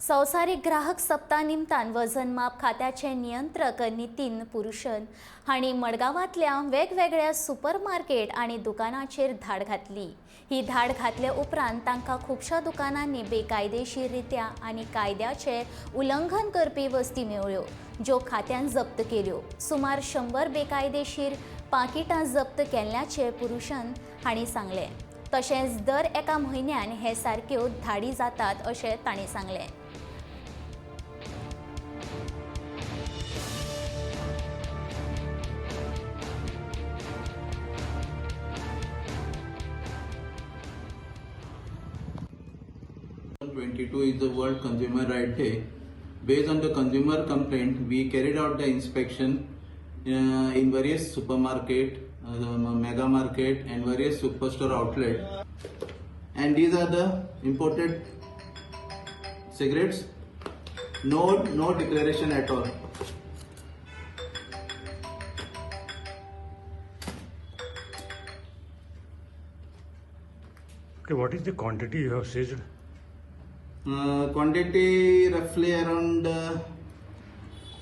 संवसारीक ग्राहक सप्ताह निमतान वजन माप खात्याचे नियंत्रक नितीन पुरुशन हांणी मडगांवांतल्या वेगवेगळ्या सुपरमार्केट आनी दुकानांचेर धाड घातली। ही धाड घातले उपरांत तांकां खुबशा दुकानांनी बेकायदेशीररित्या आनी कायद्याचे उल्लंघन करपी वस्ती मेळ्ळ्यो, ज्यो खात्यान जप्त केल्यो। सुमार 100 बेकायदेशीर पाकिटां जप्त केल्ल्याचे पुरुशन हांणी सांगलें। तशेंच दर एका म्हयन्यान हे सारक्यो धाडी जातात अशें तांणी सांगलें। is the World Consumer Rights Day. Based on the consumer complaint, we carried out the inspection in various supermarket, mega market and various superstore outlet. And these are the imported cigarettes. No declaration at all. Okay, what is the quantity you have seized? Quantity roughly around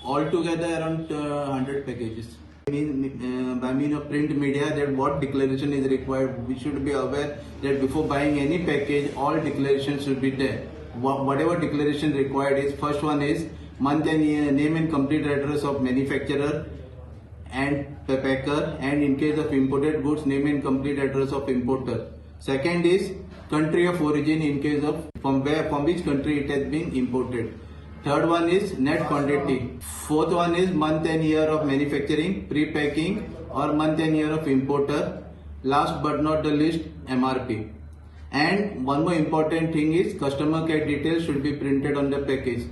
altogether around 100 packages. By means of print media, that what declaration is required. We should be aware that before buying any package, all declarations should be there. Whatever declaration required is, first one is month and year, name and complete address of manufacturer and the packer, and in case of imported goods, name and complete address of importer. Second is country of origin in case of from which country it has been imported. Third one is net quantity. Fourth one is month and year of manufacturing, pre-packing or month and year of importer. Last but not the least, MRP. And one more important thing is customer care details should be printed on the package.